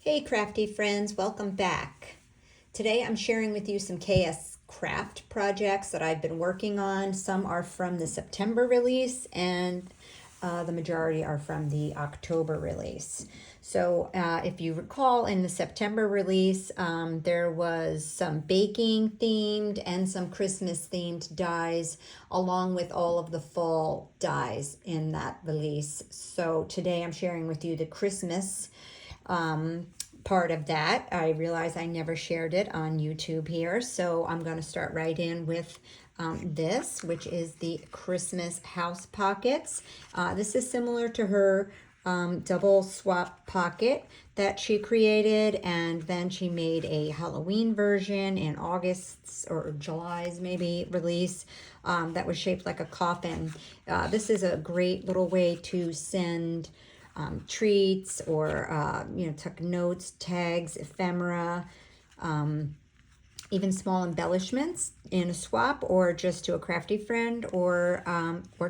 Hey crafty friends, welcome back. Today I'm sharing with you some KSCRAFT projects that I've been working on. Some are from the September release and the majority are from the October release. So if you recall, in the September release, there was some baking themed and some Christmas themed dies, along with all of the fall dies in that release. So today I'm sharing with you the Christmas part of that. I realize I never shared it on YouTube here, so I'm going to start right in with this, which is the Christmas house pockets. This is similar to her double swap pocket that she created, and then she made a Halloween version in August's or July's maybe release that was shaped like a coffin. This is a great little way to send treats or tuck notes, tags, ephemera, even small embellishments in a swap, or just to a crafty friend or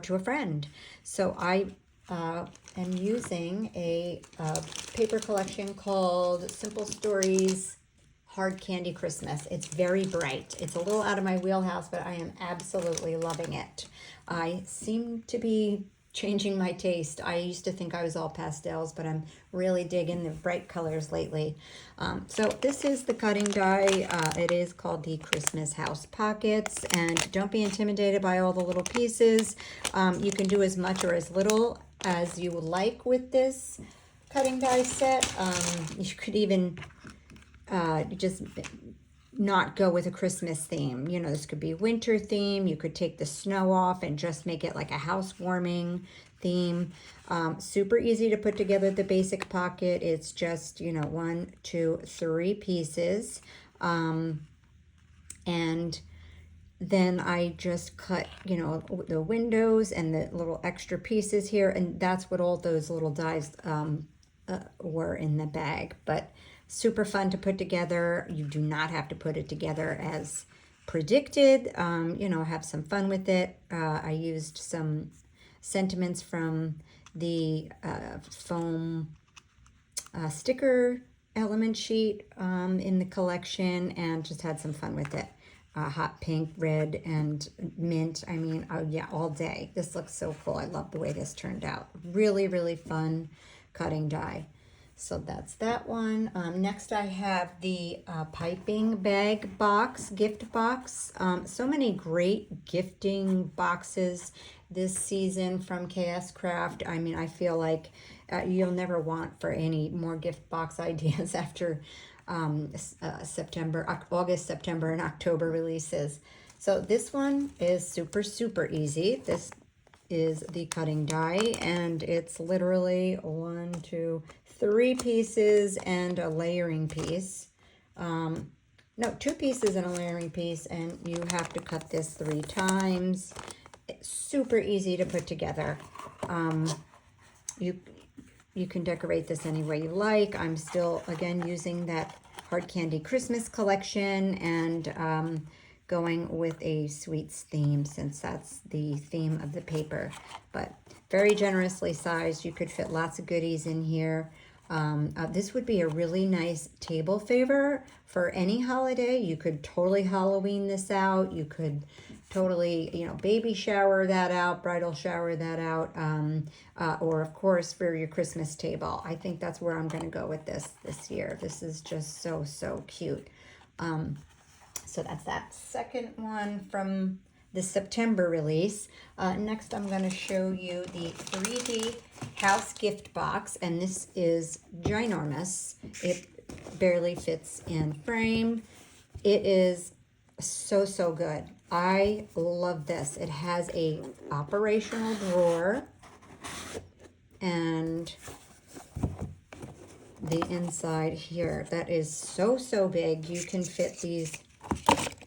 to a friend. So I am using a paper collection called Simple Stories Hard Candy Christmas. It's very bright. It's a little out of my wheelhouse, but I am absolutely loving it. I seem to be changing my taste. I used to think I was all pastels, but I'm really digging the bright colors lately. So this is the cutting die. It is called the Christmas House Pockets, and don't be intimidated by all the little pieces. You can do as much or as little as you would like with this cutting die set. You could even just not go with a Christmas theme. You know, this could be winter theme. You could take the snow off and just make it like a housewarming theme. Super easy to put together the basic pocket. It's just, 1, 2, 3 pieces. And then I just cut, the windows and the little extra pieces here. And that's what all those little dies were in the bag. But super fun to put together. You do not have to put it together as predicted. Have some fun with it. I used some sentiments from the foam sticker element sheet in the collection, and just had some fun with it. Hot pink, red, and mint. I mean, oh yeah, all day. This looks so cool. I love the way this turned out. Really, really fun cutting die. So that's that one. Next I have the piping bag box, gift box. So many great gifting boxes this season from KSCRAFT. I mean, I feel like you'll never want for any more gift box ideas after August, September, and October releases. So this one is super, super easy. This is the cutting die, and it's literally 1, 2, 3 pieces and a layering piece. No, 2 pieces and a layering piece, and you have to cut this 3 times. It's super easy to put together. You can decorate this any way you like. I'm still, again, using that Hard Candy Christmas collection and going with a sweets theme, since that's the theme of the paper. But very generously sized. You could fit lots of goodies in here. This would be a really nice table favor for any holiday. You could totally Halloween this out. You could totally, baby shower that out, bridal shower that out, or of course for your Christmas table. I think that's where I'm going to go with this year. This is just so, so cute. So that's that second one from the September release. Next, I'm going to show you the 3D house gift box, and this is ginormous. It barely fits in frame. It is so, so good. I love this. It has a operational drawer, and the inside here, that is so, so big. You can fit these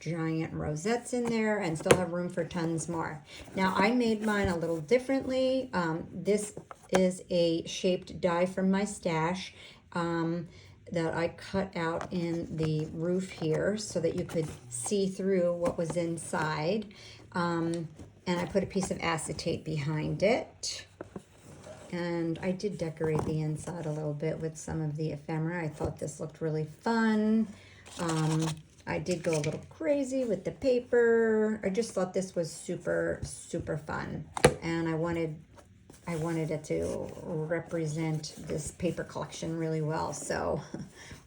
giant rosettes in there and still have room for tons more. Now, I made mine a little differently. This is a shaped die from my stash that I cut out in the roof here so that you could see through what was inside. And I put a piece of acetate behind it. and I did decorate the inside a little bit with some of the ephemera. I thought this looked really fun. I did go a little crazy with the paper. I just thought this was super, super fun. And I wanted it to represent this paper collection really well. So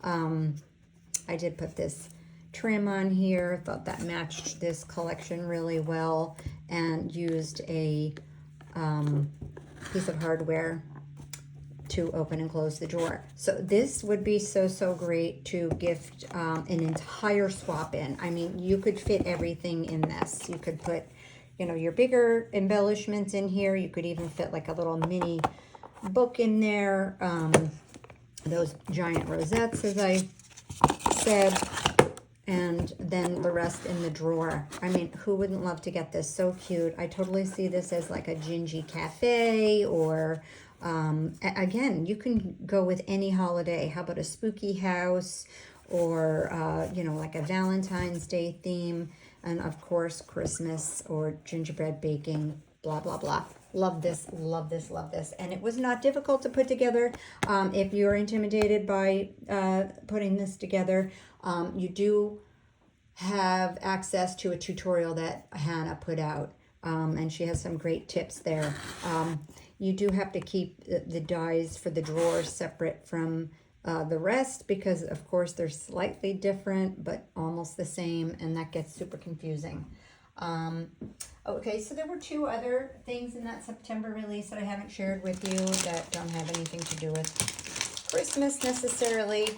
I did put this trim on here. Thought that matched this collection really well, and used a piece of hardware to open and close the drawer. So this would be so great to gift an entire swap in. I mean, you could fit everything in this. You could put, you know, your bigger embellishments in here. You could even fit like a little mini book in there. Those giant rosettes, as I said, and then the rest in the drawer. I mean, who wouldn't love to get this? So cute. I totally see this as like a gingy cafe, or again, you can go with any holiday. How about a spooky house, or you know, like a Valentine's Day theme, and of course Christmas or gingerbread baking, blah blah blah. Love this, love this, love this. And it was not difficult to put together. If you're intimidated by putting this together, you do have access to a tutorial that Hannah put out, and she has some great tips there. You do have to keep the dies for the drawers separate from the rest, because of course they're slightly different but almost the same, and that gets super confusing. Okay, so there were two other things in that September release that I haven't shared with you that don't have anything to do with Christmas necessarily.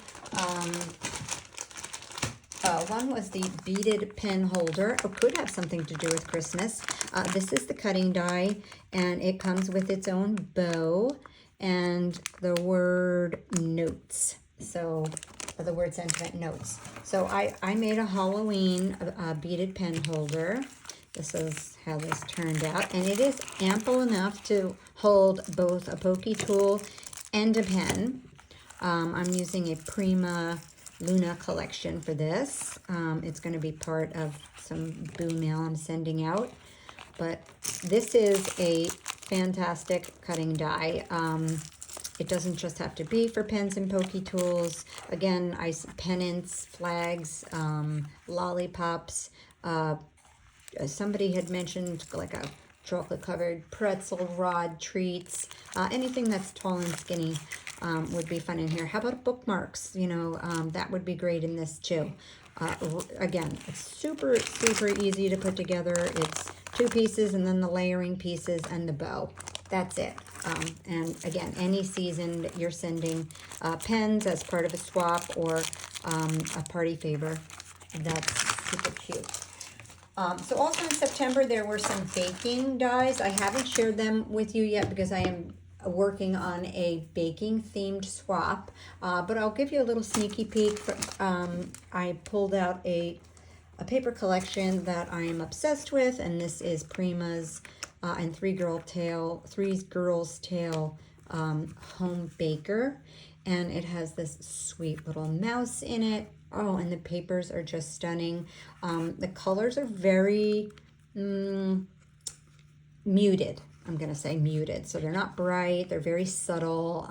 One was the beaded pen holder. It could have something to do with Christmas. This is the cutting die, and it comes with its own bow and the word notes. So, the word sentiment notes. So I made a Halloween beaded pen holder. This is how this turned out, and it is ample enough to hold both a pokey tool and a pen. I'm using a Prima Luna collection for this. It's going to be part of some boo mail I'm sending out, but this is a fantastic cutting die. It doesn't just have to be for pens and pokey tools. Again, pennants, flags, lollipops. Somebody had mentioned like a chocolate-covered pretzel rod, treats. Anything that's tall and skinny would be fun in here. How about bookmarks? You know, that would be great in this too. Again, it's super easy to put together. It's two pieces and then the layering pieces and the bow. That's it. And again, any season that you're sending pens as part of a swap or a party favor, that's super cute. So also in September, there were some baking dies. I haven't shared them with you yet because I am working on a baking themed swap, but I'll give you a little sneaky peek. I pulled out a paper collection that I am obsessed with, and this is Prima's and Three Girls Tale Home Baker, and it has this sweet little mouse in it. Oh, and the papers are just stunning. The colors are very muted. I'm going to say muted. So they're not bright. They're very subtle.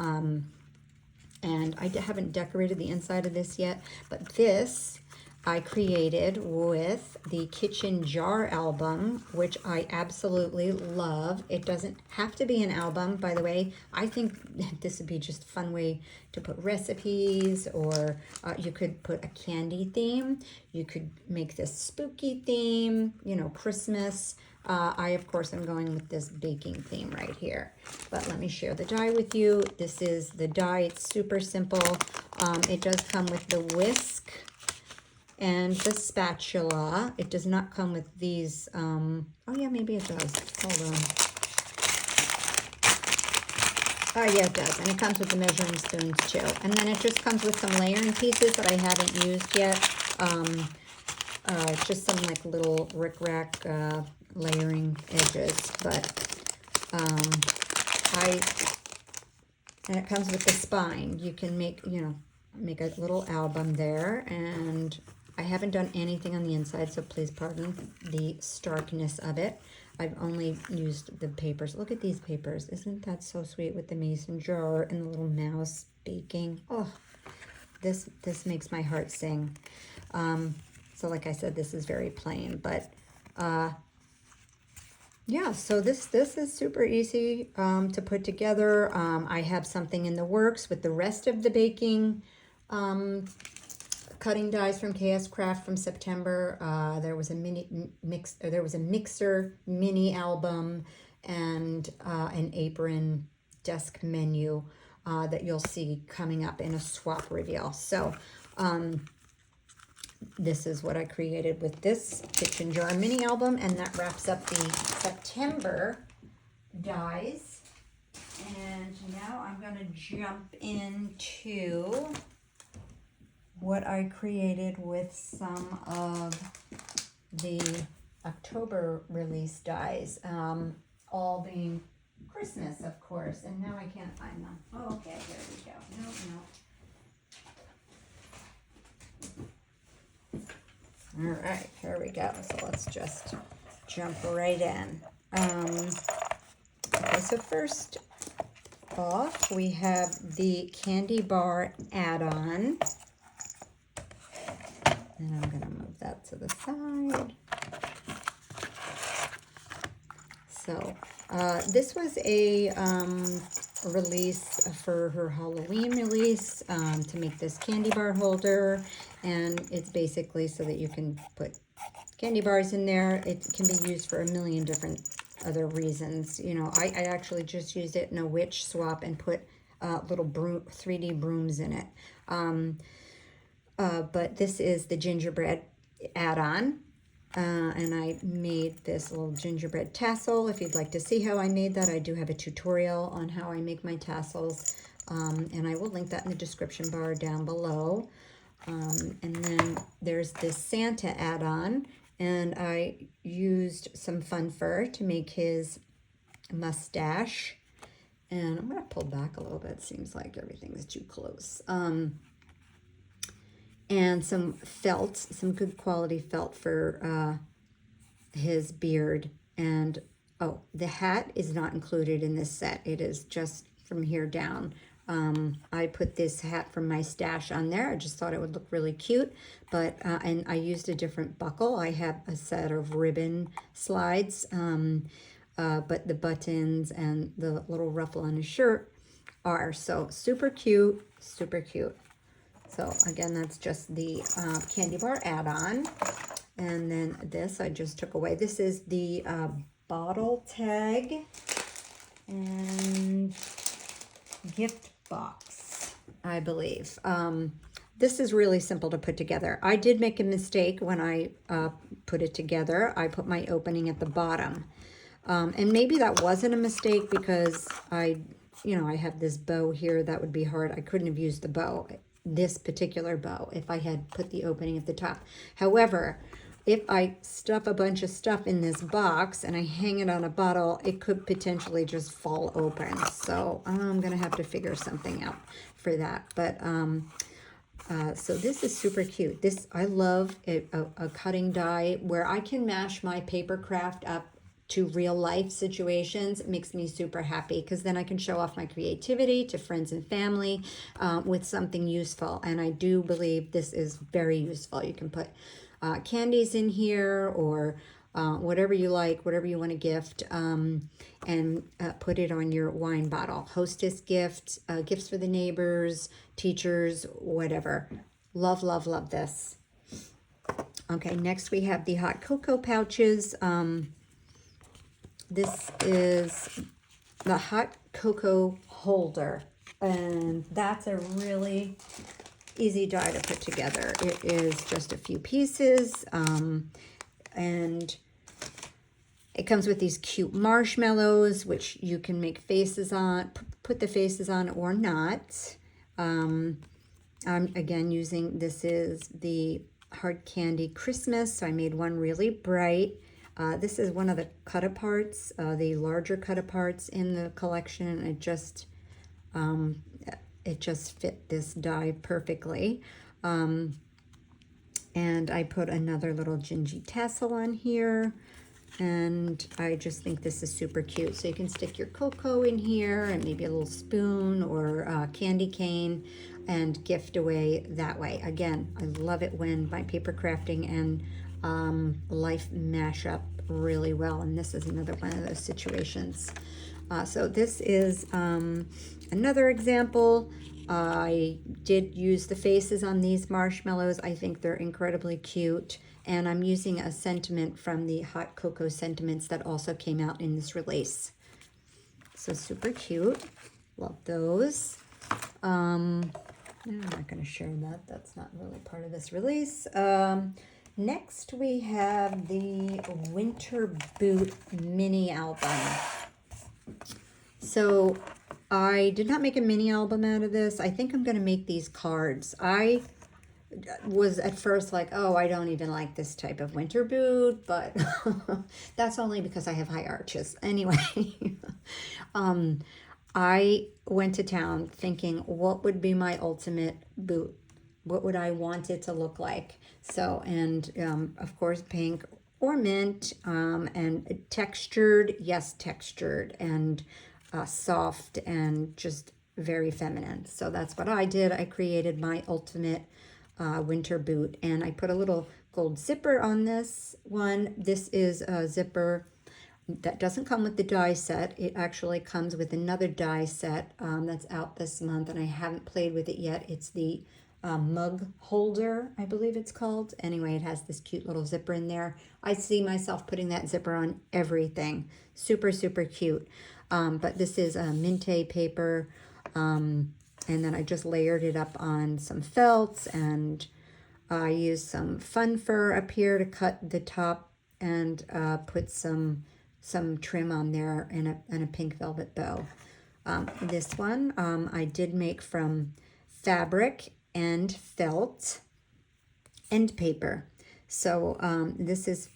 And I haven't decorated the inside of this yet. But this I created with the kitchen jar album, which I absolutely love. It doesn't have to be an album, by the way. I think this would be just a fun way to put recipes, or you could put a candy theme. You could make this spooky theme, you know, Christmas. I, of course, am going with this baking theme right here. But let me share the die with you. This is the die. It's super simple. It does come with the whisk and the spatula. It does not come with these. Oh, yeah, maybe it does. Hold on. Oh, yeah, it does. And it comes with the measuring spoons, too. And then it just comes with some layering pieces that I haven't used yet. Just some, like, little rickrack layering edges. But and it comes with the spine. You can make, you know, make a little album there. And I haven't done anything on the inside, so please pardon the starkness of it. I've only used the papers. Look at these papers. Isn't that so sweet with the mason jar and the little mouse baking? Oh, this makes my heart sing. So like I said, this is very plain, but yeah, so this is super easy to put together. I have something in the works with the rest of the baking cutting dies from KSCRAFT from September. There was a mixer mini album and an apron desk menu that you'll see coming up in a swap reveal. So this is what I created with this kitchen jar mini album, and that wraps up the September dies. And now I'm going to jump into what I created with some of the October release dies, all being Christmas, of course. And now I can't find them. Oh, okay, there we go. No. All right, here we go. So let's just jump right in. Okay, so first off, we have the candy bar add-on. And I'm going to move that to the side. So this was a release for her Halloween release to make this candy bar holder, and it's basically so that you can put candy bars in there. It can be used for a million different other reasons. You know, I actually just used it in a witch swap and put little 3D brooms in it. But this is the gingerbread add-on. And I made this little gingerbread tassel. If you'd like to see how I made that, I do have a tutorial on how I make my tassels. And I will link that in the description bar down below. And then there's this Santa add-on. And I used some fun fur to make his mustache. And I'm going to pull back a little bit. Seems like everything's too close. And some felt, some good quality felt for his beard. And, oh, the hat is not included in this set. It is just from here down. I put this hat from my stash on there. I just thought it would look really cute. But, and I used a different buckle. I have a set of ribbon slides. But the buttons and the little ruffle on his shirt are so super cute, super cute. So again, that's just the candy bar add-on. And then this I just took away. This is the bottle tag and gift box, I believe. This is really simple to put together. I did make a mistake when I put it together. I put my opening at the bottom. And maybe that wasn't a mistake because I have this bow here. That would be hard. I couldn't have used the bow, this particular bow, if I had put the opening at the top. However, if I stuff a bunch of stuff in this box and I hang it on a bottle, it could potentially just fall open. So I'm going to have to figure something out for that. But so this is super cute. This, I love a cutting die where I can mash my paper craft up to real life situations. It makes me super happy because then I can show off my creativity to friends and family with something useful. And I do believe this is very useful. You can put candies in here or whatever you like, whatever you want to gift, and put it on your wine bottle. Hostess gift, gifts for the neighbors, teachers, whatever. Love, love, love this. Okay, next we have the hot cocoa pouches. This is the hot cocoa holder, and that's a really easy die to put together. It is just a few pieces, and it comes with these cute marshmallows, which you can make faces on, put the faces on or not. I'm again using, this is the hard candy Christmas, so I made one really bright. This is one of the cut-aparts, the larger cut-aparts in the collection. It just fit this die perfectly. And I put another little gingy tassel on here. And I just think this is super cute. So you can stick your cocoa in here and maybe a little spoon or a candy cane and gift away that way. Again, I love it when my paper crafting and life mash up really well. And this is another one of those situations. So this is another example. I did use the faces on these marshmallows. I think they're incredibly cute. And I'm using a sentiment from the Hot Cocoa Sentiments that also came out in this release. So super cute. Love those. I'm not going to share that. That's not really part of this release. Next, we have the Winter Boot mini album. So I did not make a mini album out of this. I think I'm going to make these cards. I was at first like, oh, I don't even like this type of winter boot, but that's only because I have high arches. Anyway, I went to town thinking, what would be my ultimate boot? What would I want it to look like? So, and of course, pink or mint, and textured, yes, textured, and soft, and just very feminine. So that's what I did. I created my ultimate winter boot, and I put a little gold zipper on this one. This is a zipper that doesn't come with the die set. It actually comes with another die set that's out this month, and I haven't played with it yet. It's the mug holder, I believe it's called. Anyway, it has this cute little zipper in there. I see myself putting that zipper on everything. Super, super cute. But this is a Minte paper, and then I just layered it up on some felt, and I used some fun fur up here to cut the top, and put some trim on there, and a pink velvet bow. This one I did make from fabric and felt and paper. So this is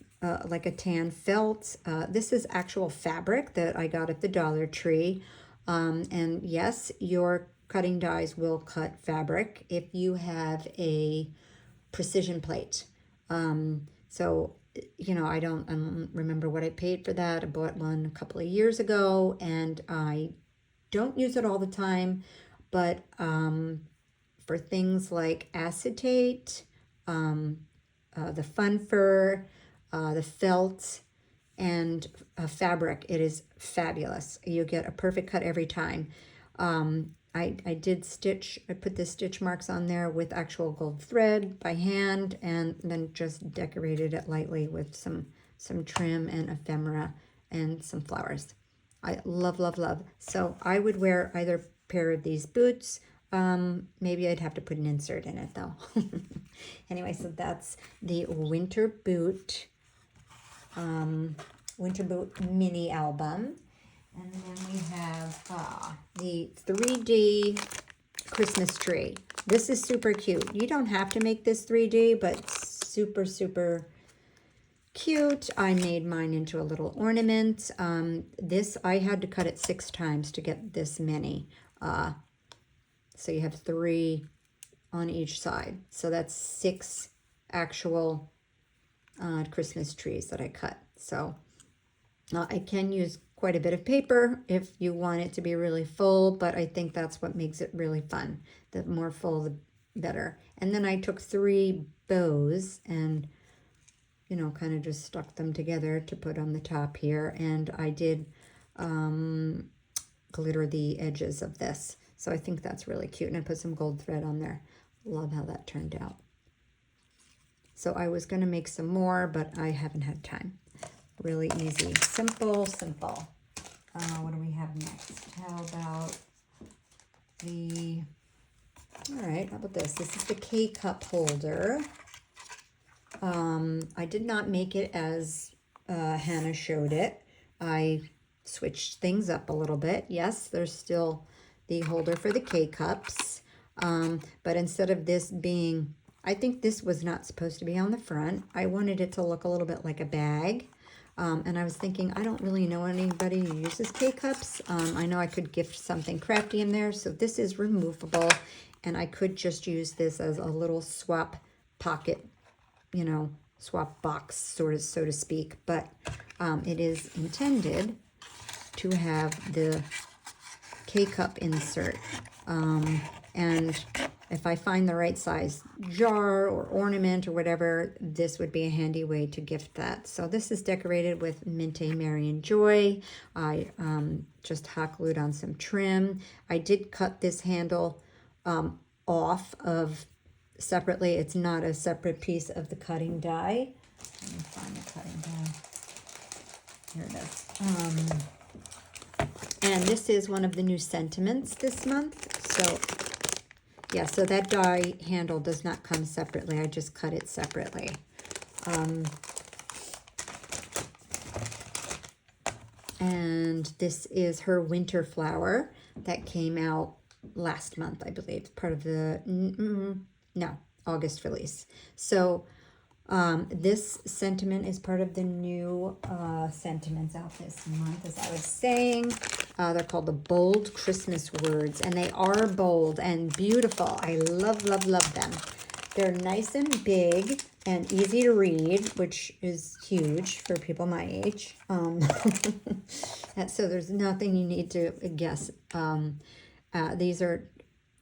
like a tan felt. This is actual fabric that I got at the Dollar Tree. And yes, your cutting dies will cut fabric if you have a precision plate. So, you know, I don't remember what I paid for that. I bought one a couple of years ago, and I don't use it all the time, but for things like acetate, the fun fur, the felt, and fabric, it is fabulous. You get a perfect cut every time. I did stitch, I put the stitch marks on there with actual gold thread by hand, and then just decorated it lightly with some trim and ephemera and some flowers. I love, love, love. So I would wear either pair of these boots. Maybe I'd have to put an insert in it though. Anyway, so that's the winter boot mini album. And then we have the 3D Christmas tree. This is super cute. You don't have to make this 3D, but super, super cute. I made mine into a little ornament. This, I had to cut it 6 times to get this many. So you have 3 on each side. So that's 6 actual Christmas trees that I cut. So I can use quite a bit of paper if you want it to be really full, but I think that's what makes it really fun. The more full, the better. And then I took 3 bows and, you know, kind of just stuck them together to put on the top here. And I did glitter the edges of this. So I think that's really cute. And I put some gold thread on there. Love how that turned out. So I was going to make some more, but I haven't had time. Really easy. Simple, simple. What do we have next? How about the... All right, how about this? This is the K-cup holder. I did not make it as Hannah showed it. I switched things up a little bit. Yes, there's still the holder for the K-cups. But instead of this being... I think this was not supposed to be on the front. I wanted it to look a little bit like a bag. And I was thinking, I don't really know anybody who uses K-cups. I know I could gift something crafty in there. So this is removable. And I could just use this as a little swap pocket, you know, swap box, sort of, so to speak, but it is intended to have the K-cup insert. And if I find the right size jar or ornament or whatever, this would be a handy way to gift that. So this is decorated with Minte, Mary, and Joy. I just hot glued on some trim. I did cut this handle off of separately. It's not a separate piece of the cutting die. Let me find the cutting die. Here it is. And this is one of the new sentiments this month. So yeah, so that die handle does not come separately. I just cut it separately. And this is her winter flower that came out last month, I believe. Part of the, August release. So this sentiment is part of the new sentiments out this month, as I was saying. They're called the Bold Christmas Words, and they are bold and beautiful. I love, love, love them. They're nice and big and easy to read, which is huge for people my age. So there's nothing you need to guess.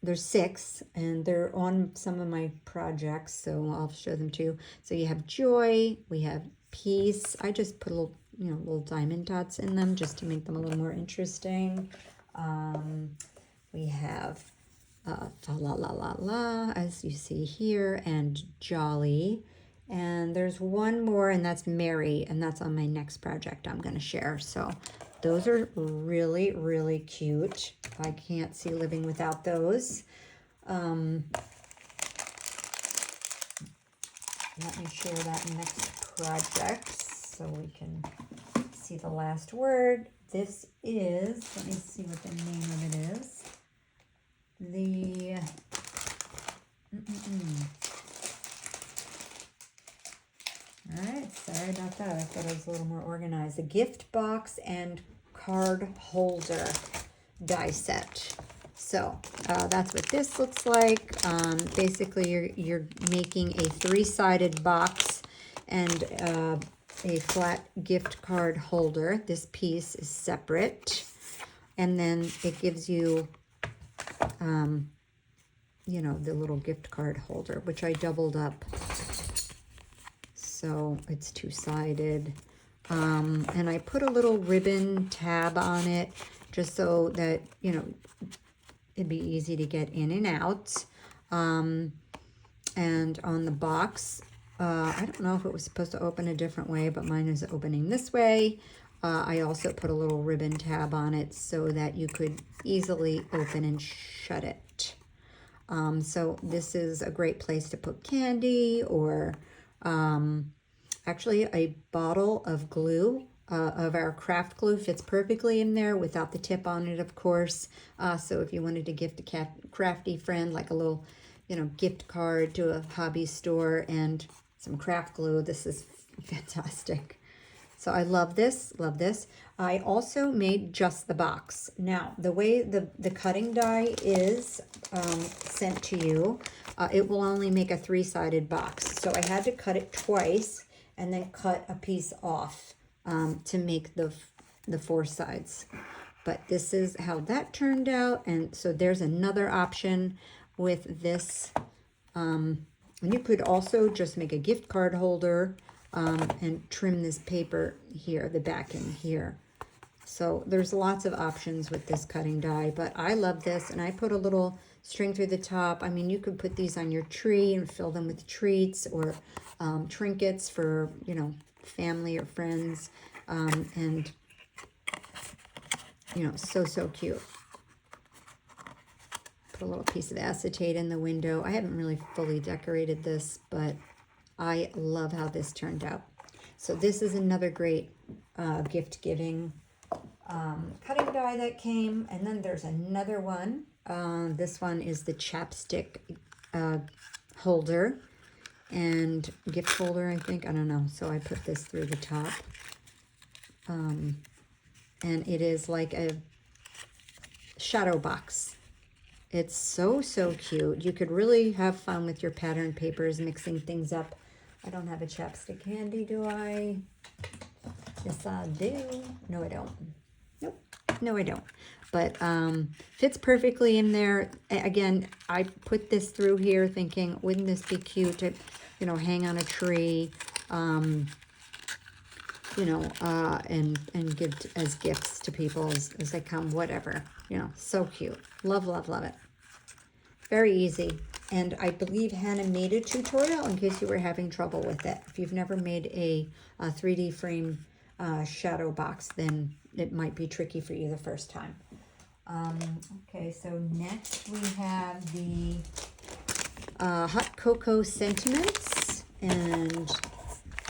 There's 6, and they're on some of my projects, so I'll show them to you. So you have joy, we have peace. I just put little diamond dots in them just to make them a little more interesting. We have fa la la la la, as you see here, and jolly. And there's one more, and that's merry, and that's on my next project I'm going to share. So those are really, really cute. I can't see living without those. Let me share that next project so we can see the last word. This is, let me see what the name of it is. The, all right, sorry about that. I thought it was a little more organized. The gift box and card holder die set. So that's what this looks like. Basically, you're making a 3-sided box and a flat gift card holder. This piece is separate, and then it gives you, the little gift card holder, which I doubled up. So it's 2-sided. And I put a little ribbon tab on it just so that, it'd be easy to get in and out. And on the box, I don't know if it was supposed to open a different way, but mine is opening this way. I also put a little ribbon tab on it so that you could easily open and shut it. So this is a great place to put candy or actually a bottle of glue. Of our craft glue fits perfectly in there without the tip on it, of course. So if you wanted to gift a crafty friend, like a little, gift card to a hobby store and some craft glue, this is fantastic. So I love this, love this. I also made just the box. Now, the way the cutting die is sent to you, it will only make a 3-sided box. So I had to cut it twice and then cut a piece off. To make the 4 sides. But this is how that turned out. And so there's another option with this. And you could also just make a gift card holder and trim this paper here, the backing here. So there's lots of options with this cutting die, but I love this. And I put a little string through the top. I mean, you could put these on your tree and fill them with treats or trinkets for, family or friends, and so cute. Put a little piece of acetate in the window. I haven't really fully decorated this, but I love how this turned out. So this is another great gift giving cutting die that came. And then there's another one. This one is the chapstick holder and gift holder, I think. I don't know. So I put this through the top. And it is like a shadow box. It's so cute. You could really have fun with your pattern papers, mixing things up I don't have a chapstick handy, do I? Yes, I do. No, I don't. Nope. No, I don't. But fits perfectly in there. Again, I put this through here thinking, wouldn't this be cute to, you know, hang on a tree, you know, and give as gifts to people as they come, whatever. You know, so cute. Love, love, love it. Very easy. And I believe Hannah made a tutorial in case you were having trouble with it. If you've never made a 3D frame shadow box, then it might be tricky for you the first time. Okay, so next we have the hot cocoa sentiments, and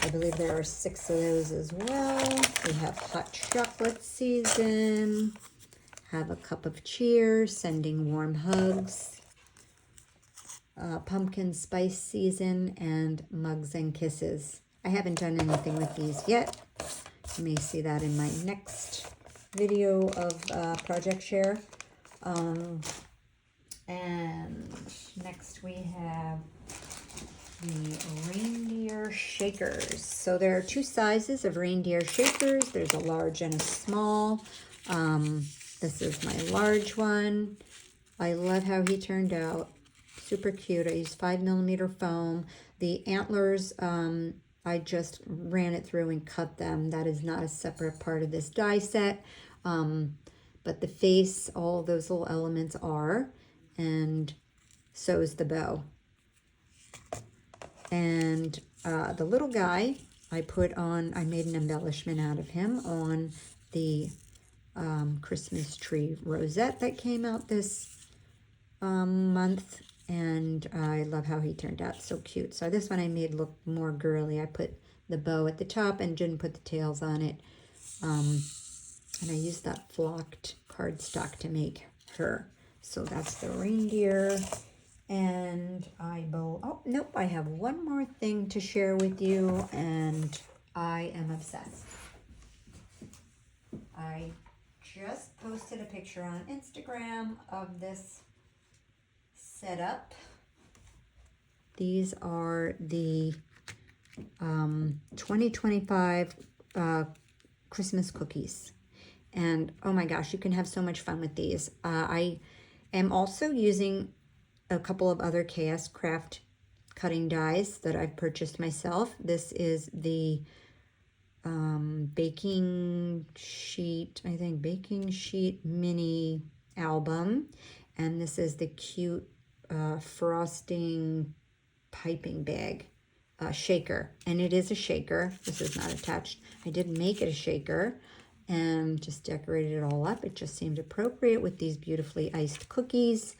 I believe there are 6 of those as well. We have hot chocolate season, have a cup of cheer, sending warm hugs, pumpkin spice season, and mugs and kisses. I haven't done anything with these yet. You may see that in my next video of project share. And next we have the reindeer shakers. So there are 2 sizes of reindeer shakers. There's a large and a small. This is my large one. I love how he turned out. Super cute. I used 5mm foam. The antlers, I just ran it through and cut them. That is not a separate part of this die set. But the face, all those little elements are, and so is the bow. And the little guy, I made an embellishment out of him on the Christmas tree rosette that came out this month. And I love how he turned out, so cute. So this one I made look more girly. I put the bow at the top and didn't put the tails on it. And I used that flocked cardstock to make her. So that's the reindeer. And oh, nope, I have one more thing to share with you, and I am obsessed. I just posted a picture on Instagram of this setup. These are the 2025 Christmas cookies. And oh my gosh, you can have so much fun with these. I am also using a couple of other KSCRAFT cutting dies that I've purchased myself. This is the baking sheet, I think baking sheet mini album. And this is the cute frosting piping bag shaker. And it is a shaker. This is not attached. I did make it a shaker and just decorated it all up. It just seemed appropriate with these beautifully iced cookies.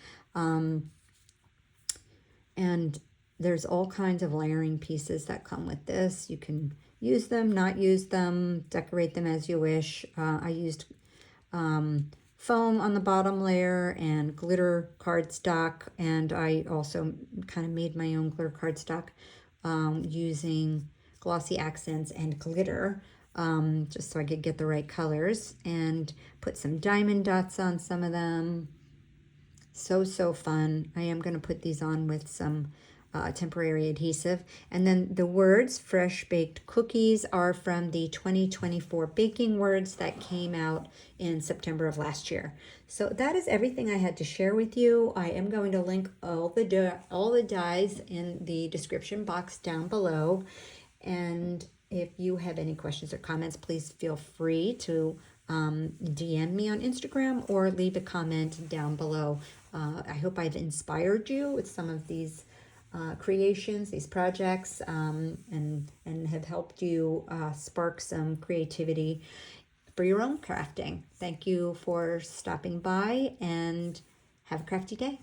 And there's all kinds of layering pieces that come with this. You can use them, not use them, decorate them as you wish. I used foam on the bottom layer and glitter cardstock, and I also kind of made my own glitter cardstock using glossy accents and glitter, just so I could get the right colors, and put some diamond dots on some of them. So fun. I am going to put these on with some temporary adhesive. And then the words, fresh baked cookies, are from the 2024 baking words that came out in September of last year. So that is everything I had to share with you. I am going to link all the dies in the description box down below. And if you have any questions or comments, please feel free to DM me on Instagram or leave a comment down below. I hope I've inspired you with some of these creations, these projects, and have helped you spark some creativity for your own crafting. Thank you for stopping by, and have a crafty day.